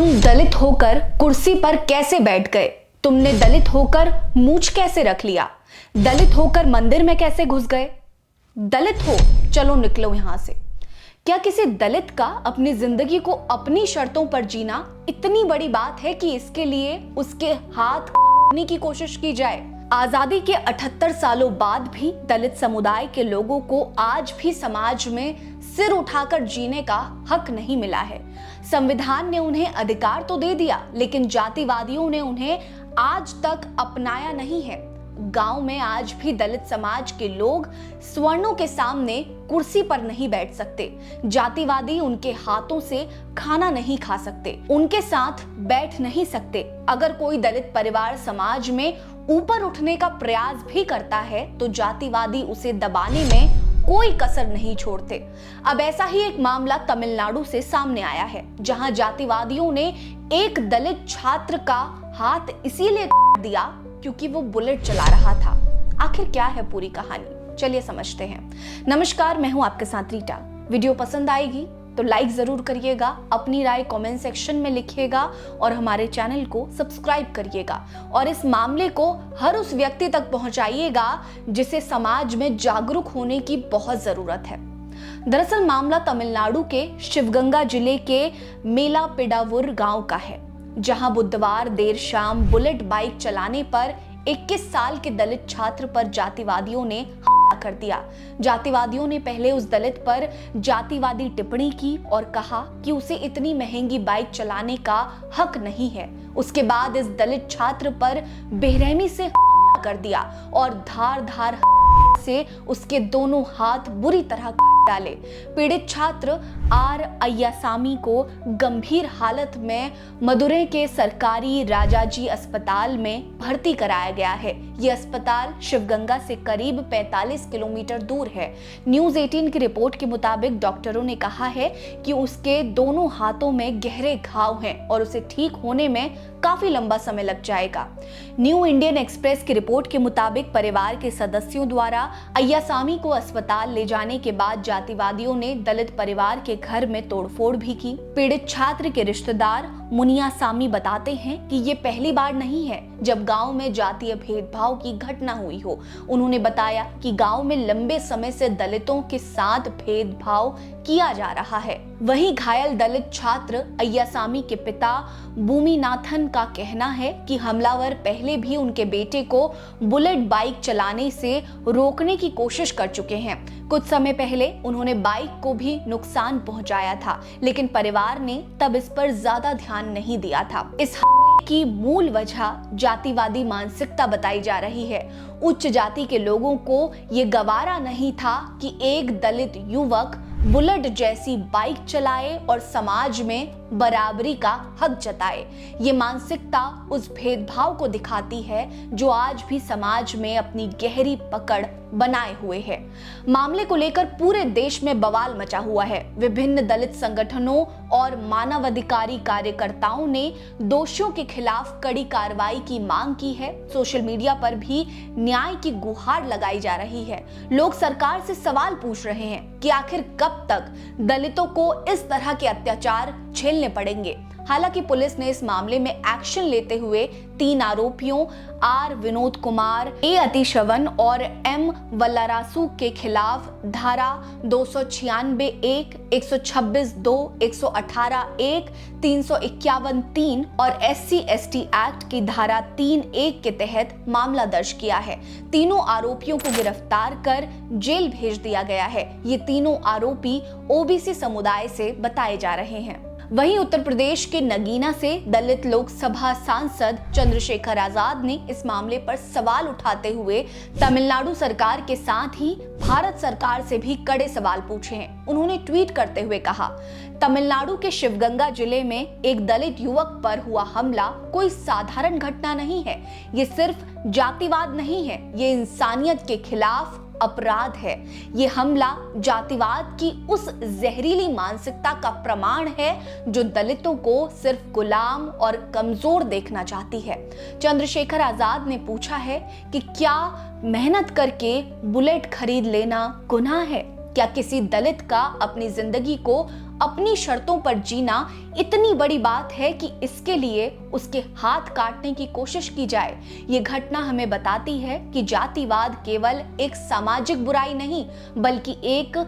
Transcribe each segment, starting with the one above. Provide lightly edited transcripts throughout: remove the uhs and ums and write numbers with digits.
तुम दलित होकर कुर्सी पर कैसे बैठ गए? तुमने दलित होकर मूंछ कैसे रख लिया? दलित होकर मंदिर में कैसे घुस गए? दलित हो, चलो निकलो यहां से। क्या किसी दलित का अपनी जिंदगी को अपनी शर्तों पर जीना इतनी बड़ी बात है कि इसके लिए उसके हाथ काटने की कोशिश की जाए? आजादी के 78 सालों बाद भी दलित समुदाय के लोगों को आज भी समाज में सिर उठाकर जीने का हक नहीं मिला है। संविधान ने उन्हें अधिकार तो दे दिया, लेकिन जातिवादियों ने उन्हें आज तक अपनाया नहीं है। गांव में आज भी दलित समाज के लोग सवर्णों के सामने कुर्सी पर नहीं बैठ सकते। जातिवादी उनके हाथों से खाना नहीं खा सकते, उनके साथ बैठ नहीं सकते। अगर कोई दलित परिवार समाज में ऊपर उठने का प्रयास भी करता है तो जातिवादी उसे दबाने में कोई कसर नहीं छोड़ते। अब ऐसा ही एक मामला तमिलनाडु से सामने आया है, जहां जातिवादियों ने एक दलित छात्र का हाथ इसीलिए काट दिया क्योंकि वो बुलेट चला रहा था। आखिर क्या है पूरी कहानी, चलिए समझते हैं। नमस्कार, मैं हूं आपके साथ रीटा। वीडियो पसंद आएगी तो लाइक जरूर करिएगा, अपनी राय कमेंट सेक्शन में लिखिएगा और हमारे चैनल को सब्सक्राइब करिएगा और इस मामले को हर उस व्यक्ति तक पहुंचाइएगा जिसे समाज में जागरूक होने की बहुत जरूरत है। दरअसल मामला तमिलनाडु के शिवगंगा जिले के मेलापिडावुर गांव का है, जहां बुधवार देर शाम बुलेट बाइक चलाने पर 21 साल के दलित छात्र पर जातिवादियों ने हमला कर दिया। जातिवादियों ने पहले उस दलित पर जातिवादी टिप्पणी की और कहा कि उसे इतनी महंगी बाइक चलाने का हक नहीं है। उसके बाद इस दलित छात्र पर बेरहमी से हमला कर दिया और धार से उसके दोनों हाथ बुरी तरह काट डाले। पीड़ित छात्र आर अय्यासामी को गंभीर हालत में मदुरै के सरकारी राजाजी अस्पताल में भर्ती कराया गया है। ये अस्पताल शिवगंगा से करीब 45 किलोमीटर दूर है। न्यूज 18 की रिपोर्ट के मुताबिक डॉक्टरों ने कहा है कि उसके दोनों हाथों में गहरे घाव हैं और उसे ठीक होने में काफी लंबा समय लग जाएगा। न्यू इंडियन एक्सप्रेस की रिपोर्ट के मुताबिक परिवार के सदस्यों द्वारा अय्यासामी को अस्पताल ले जाने के बाद जातिवादियों ने दलित परिवार के घर में तोड़फोड़ भी की। पीड़ित छात्र के रिश्तेदार मुनियासामी बताते हैं कि ये पहली बार नहीं है जब गांव में जातीय भेदभाव की घटना हुई हो। उन्होंने बताया कि गांव में लंबे समय से दलितों के साथ भेदभाव किया जा रहा है। वहीं घायल दलित छात्र अय्यासामी के पिता भूमिनाथन का कहना है कि हमलावर पहले भी उनके बेटे को बुलेट बाइक चलाने से रोकने की कोशिश कर चुके हैं। कुछ समय पहले उन्होंने बाइक को भी नुकसान पहुंचाया था, लेकिन परिवार ने तब इस पर ज्यादा ध्यान नहीं दिया था। इस हमले की मूल वजह जातिवादी मानसिकता बताई जा रही है। उच्च जाति के लोगों को ये गवारा नहीं था कि एक दलित युवक बुलेट जैसी बाइक चलाए और समाज में बराबरी का हक जताए। ये मानसिकता उस भेदभाव को दिखाती है जो आज भी समाज में अपनी गहरी पकड़ बनाए हुए है। मामले को लेकर पूरे देश में बवाल मचा हुआ है। विभिन्न दलित संगठनों और मानवाधिकारी कार्यकर्ताओं ने दोषियों के खिलाफ कड़ी कार्रवाई की मांग की है। सोशल मीडिया पर भी न्याय की गुहार लगाई जा रही है। लोग सरकार से सवाल पूछ रहे हैं कि आखिर कब तक दलितों को इस तरह के अत्याचार झेलने पड़ेंगे। हालांकि पुलिस ने इस मामले में एक्शन लेते हुए 3 आरोपियों आर विनोद कुमार, ए अतिशवन और एम वल्लारासु के खिलाफ धारा 296(1), 126(2), 118(1), 351(3) और SC/ST एक्ट की धारा 3(1) के तहत मामला दर्ज किया है। तीनों आरोपियों को गिरफ्तार कर जेल भेज दिया गया है। ये तीनों आरोपी OBC समुदाय से बताए जा रहे हैं। वहीं उत्तर प्रदेश के नगीना से दलित लोकसभा सांसद चंद्रशेखर आजाद ने इस मामले पर सवाल उठाते हुए तमिलनाडु सरकार के साथ ही भारत सरकार से भी कड़े सवाल पूछे हैं। उन्होंने ट्वीट करते हुए कहा, तमिलनाडु के शिवगंगा जिले में एक दलित युवक पर हुआ हमला कोई साधारण घटना नहीं है। ये सिर्फ जातिवाद नहीं है, ये इंसानियत के खिलाफ अपराध है। ये हमला जातिवाद की उस जहरीली मानसिकता का प्रमाण है जो दलितों को सिर्फ गुलाम और कमजोर देखना चाहती है। चंद्रशेखर आजाद ने पूछा है कि क्या मेहनत करके बुलेट खरीद लेना गुनाह है? क्या किसी दलित का अपनी जिंदगी को अपनी शर्तों पर जीना इतनी बड़ी बात है कि इसके लिए उसके हाथ काटने की कोशिश की जाए। ये घटना हमें बताती है कि जातिवाद केवल एक सामाजिक बुराई नहीं, बल्कि एक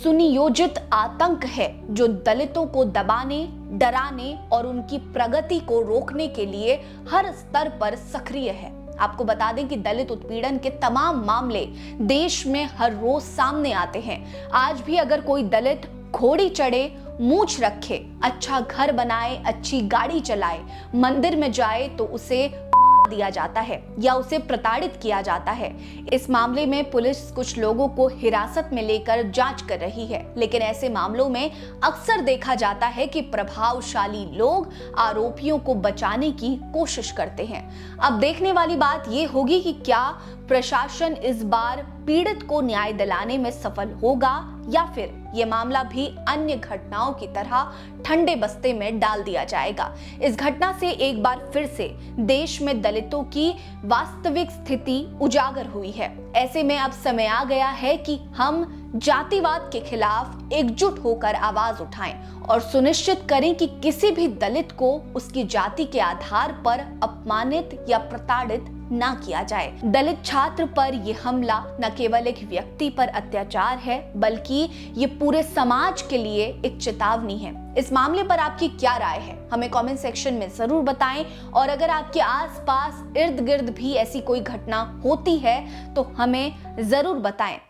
सुनियोजित आतंक है जो दलितों को दबाने, डराने और उनकी प्रगति को रोकने के लिए हर स्तर पर सक्रिय है। आपको बता दें कि दलित उत्पीड़न के तमाम मामले देश में हर रोज सामने आते हैं। आज भी अगर कोई दलित घोड़ी चढ़े, मूछ रखे, अच्छा घर बनाए, अच्छी गाड़ी चलाए, मंदिर में जाए तो उसे दिया जाता है या उसे प्रताड़ित किया जाता है। इस मामले में पुलिस कुछ लोगों को हिरासत में लेकर जांच कर रही है, लेकिन ऐसे मामलों में अक्सर देखा जाता है कि प्रभावशाली लोग आरोपियों को बचाने की कोशिश करते हैं। अब देखने वाली बात यह होगी कि क्या प्रशासन इस बार पीड़ित को न्याय दिलाने में सफल होगा या फिर यह मामला भी अन्य घटनाओं की तरह ठंडे बस्ते में डाल दिया जाएगा। इस घटना से एक बार फिर से देश में दलितों की वास्तविक स्थिति उजागर हुई है। ऐसे में अब समय आ गया है कि हम जातिवाद के खिलाफ एकजुट होकर आवाज उठाएं और सुनिश्चित करें कि किसी भी दलित को उसकी जाति के आधार पर अपमानित या प्रताड़ित ना किया जाए। दलित छात्र पर यह हमला न केवल एक व्यक्ति पर अत्याचार है, बल्कि ये पूरे समाज के लिए एक चेतावनी है। इस मामले पर आपकी क्या राय है, हमें कमेंट सेक्शन में जरूर बताएं। और अगर आपके आसपास इर्द गिर्द भी ऐसी कोई घटना होती है तो हमें जरूर बताएं।